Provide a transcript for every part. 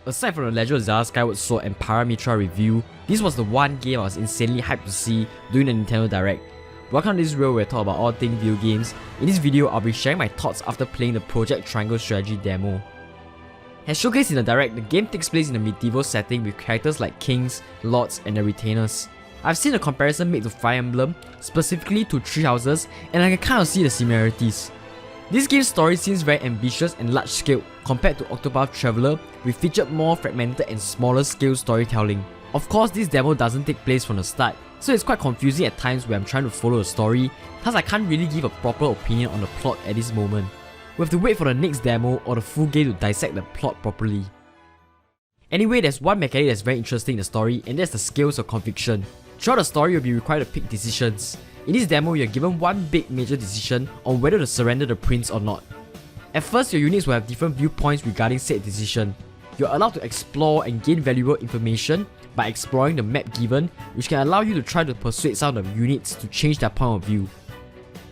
Aside from the Legend of Zelda Skyward Sword and Pyra Mythra review, this was the one game I was insanely hyped to see during the Nintendo Direct. Welcome to this video where I talk about all things video games. In this video, I'll be sharing my thoughts after playing the Project Triangle strategy demo. As showcased in the Direct, the game takes place in a medieval setting with characters like kings, lords, and their retainers. I've seen a comparison made to Fire Emblem, specifically to Three Houses, and I can kind of see the similarities. This game's story seems very ambitious and large scale compared to Octopath Traveller, which featured more fragmented and smaller scale storytelling. Of course, this demo doesn't take place from the start, so it's quite confusing at times when I'm trying to follow the story, thus I can't really give a proper opinion on the plot at this moment. We have to wait for the next demo or the full game to dissect the plot properly. Anyway, there's one mechanic that's very interesting in the story, and that's the scales of conviction. Throughout the story, you'll be required to pick decisions. In this demo, you're given one big major decision on whether to surrender the prince or not. At first, your units will have different viewpoints regarding said decision. You're allowed to explore and gain valuable information by exploring the map given, which can allow you to try to persuade some of the units to change their point of view.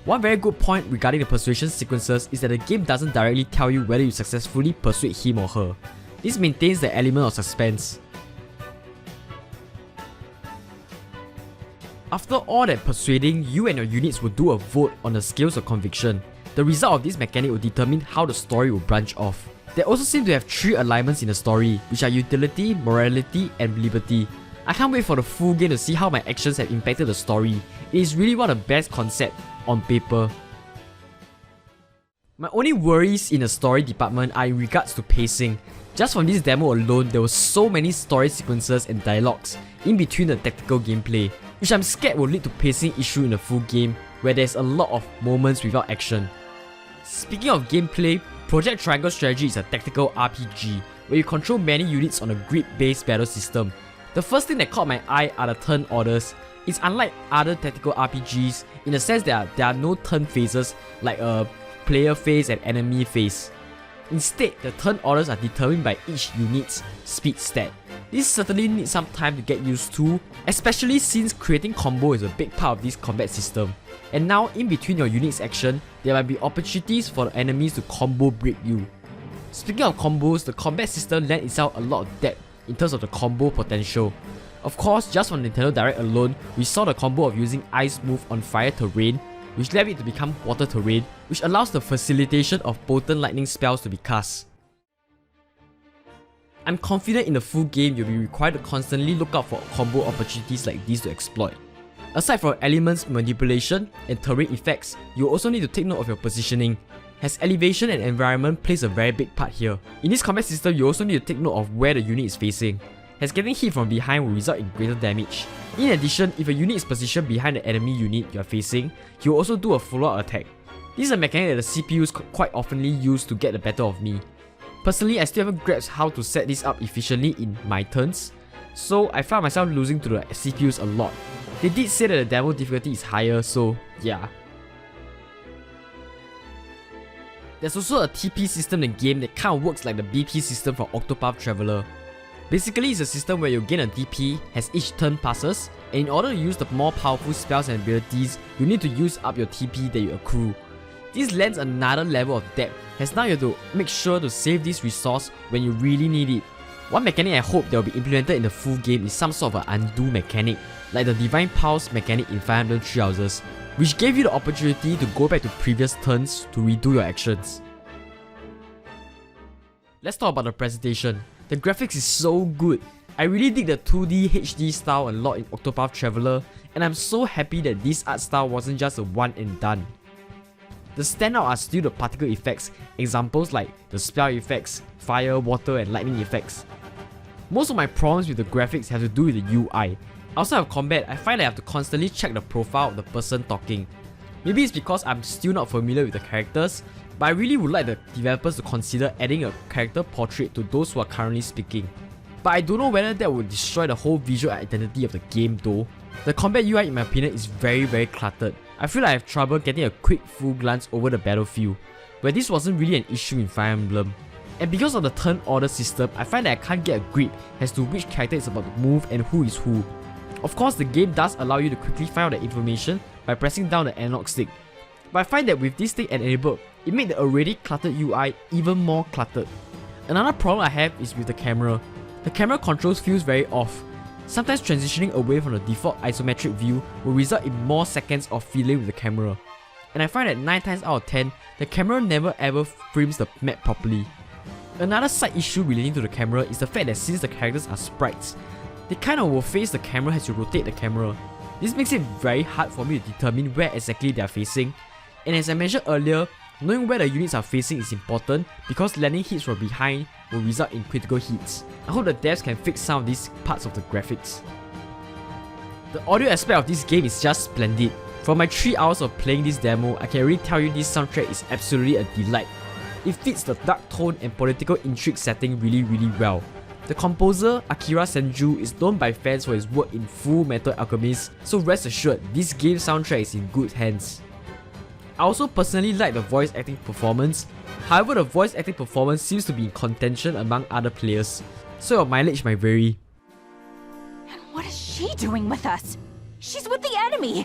One very good point regarding the persuasion sequences is that the game doesn't directly tell you whether you successfully persuade him or her. This maintains the element of suspense. After all that persuading, you and your units will do a vote on the scales of conviction. The result of this mechanic will determine how the story will branch off. There also seem to have 3 alignments in the story, which are utility, morality, and liberty. I can't wait for the full game to see how my actions have impacted the story. It is really one of the best concepts on paper. My only worries in the story department are in regards to pacing. Just from this demo alone, there were so many story sequences and dialogues in between the tactical gameplay, which I'm scared will lead to pacing issue in the full game, where there's a lot of moments without action. Speaking of gameplay, Project Triangle Strategy is a tactical RPG, where you control many units on a grid-based battle system. The first thing that caught my eye are the turn orders. It's unlike other tactical RPGs in the sense that there are no turn phases like a player phase and enemy phase. Instead, the turn orders are determined by each unit's speed stat. This certainly needs some time to get used to, especially since creating combo is a big part of this combat system. And now, in between your unit's action, there might be opportunities for the enemies to combo break you. Speaking of combos, the combat system lends itself a lot of depth in terms of the combo potential. Of course, just from Nintendo Direct alone, we saw the combo of using ice move on fire terrain, which led it to become water terrain, which allows the facilitation of potent lightning spells to be cast. I'm confident in the full game you'll be required to constantly look out for combo opportunities like these to exploit. Aside from elements manipulation and terrain effects, you also need to take note of your positioning, as elevation and environment plays a very big part here. In this combat system, you also need to take note of where the unit is facing, as getting hit from behind will result in greater damage. In addition, if a unit is positioned behind the enemy unit you are facing, he will also do a follow-up attack. This is a mechanic that the CPU is quite oftenly used to get the better of me. Personally, I still haven't grasped how to set this up efficiently in my turns, so I found myself losing to the CPUs a lot. They did say that the demo difficulty is higher, so yeah. There's also a TP system in the game that kind of works like the BP system from Octopath Traveller. Basically, it's a system where you gain a DP as each turn passes, and in order to use the more powerful spells and abilities, you need to use up your TP that you accrue. This lends another level of depth, as now you have to make sure to save this resource when you really need it. One mechanic I hope that will be implemented in the full game is some sort of an undo mechanic, like the Divine Pulse mechanic in Fire Emblem Three Houses, which gave you the opportunity to go back to previous turns to redo your actions. Let's talk about the presentation. The graphics is so good. I really dig the 2D HD style a lot in Octopath Traveller, and I'm so happy that this art style wasn't just a one and done. The standout are still the particle effects, examples like the spell effects, fire, water, and lightning effects. Most of my problems with the graphics have to do with the UI. Outside of combat, I find I have to constantly check the profile of the person talking. Maybe it's because I'm still not familiar with the characters, but I really would like the developers to consider adding a character portrait to those who are currently speaking. But I don't know whether that would destroy the whole visual identity of the game though. The combat UI in my opinion is very cluttered. I feel like I have trouble getting a quick full glance over the battlefield, where this wasn't really an issue in Fire Emblem. And because of the turn order system, I find that I can't get a grip as to which character is about to move and who is who. Of course, the game does allow you to quickly find out the information by pressing down the analog stick, but I find that with this thing enabled, it made the already cluttered UI even more cluttered. Another problem I have is with the camera. The camera controls feels very off. Sometimes transitioning away from the default isometric view will result in more seconds of fiddling with the camera. And I find that 9 times out of 10, the camera never ever frames the map properly. Another side issue relating to the camera is the fact that since the characters are sprites, they kind of will face the camera as you rotate the camera. This makes it very hard for me to determine where exactly they are facing, and as I mentioned earlier, knowing where the units are facing is important because landing hits from behind will result in critical hits. I hope the devs can fix some of these parts of the graphics. The audio aspect of this game is just splendid. From my 3 hours of playing this demo, I can really tell you this soundtrack is absolutely a delight. It fits the dark tone and political intrigue setting really well. The composer, Akira Senju, is known by fans for his work in Full Metal Alchemist, so rest assured, this game's soundtrack is in good hands. I also personally like the voice acting performance. However, the voice acting performance seems to be in contention among other players, so your mileage might vary. And what is she doing with us? She's with the enemy!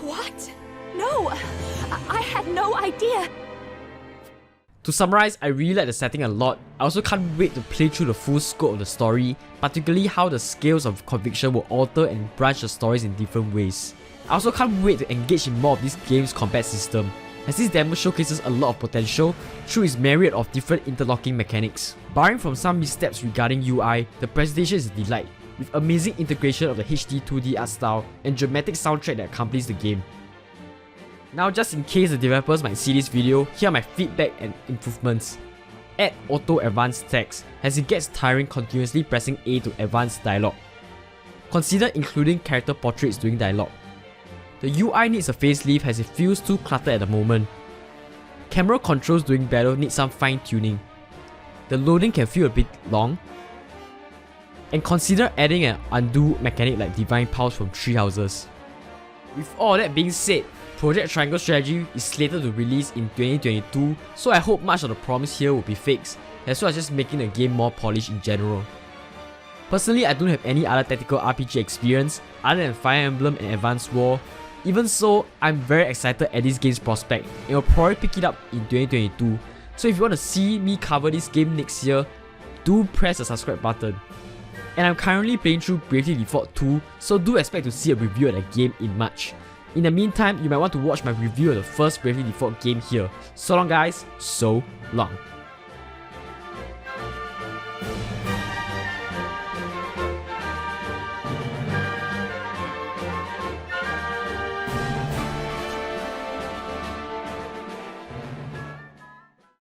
What? No! I had no idea! To summarize, I really like the setting a lot. I also can't wait to play through the full scope of the story, particularly how the scales of conviction will alter and branch the stories in different ways. I also can't wait to engage in more of this game's combat system, as this demo showcases a lot of potential through its myriad of different interlocking mechanics. Barring from some missteps regarding UI, the presentation is a delight, with amazing integration of the HD 2D art style and dramatic soundtrack that accompanies the game. Now, just in case the developers might see this video, here are my feedback and improvements. Add auto advanced text, as it gets tiring continuously pressing A to advance dialogue. Consider including character portraits during dialogue. The UI needs a facelift as it feels too cluttered at the moment. Camera controls during battle need some fine tuning. The loading can feel a bit long. And consider adding an undo mechanic like Divine Pulse from Three Houses. With all that being said, Project Triangle Strategy is slated to release in 2022, so I hope much of the problems here will be fixed, as well as just making the game more polished in general. Personally, I don't have any other tactical RPG experience other than Fire Emblem and Advance War. Even so, I'm very excited at this game's prospect and will probably pick it up in 2022. So if you want to see me cover this game next year, do press the subscribe button. And I'm currently playing through Bravely Default 2, so do expect to see a review of the game in March. In the meantime, you might want to watch my review of the first Bravely Default game here. So long guys, so long.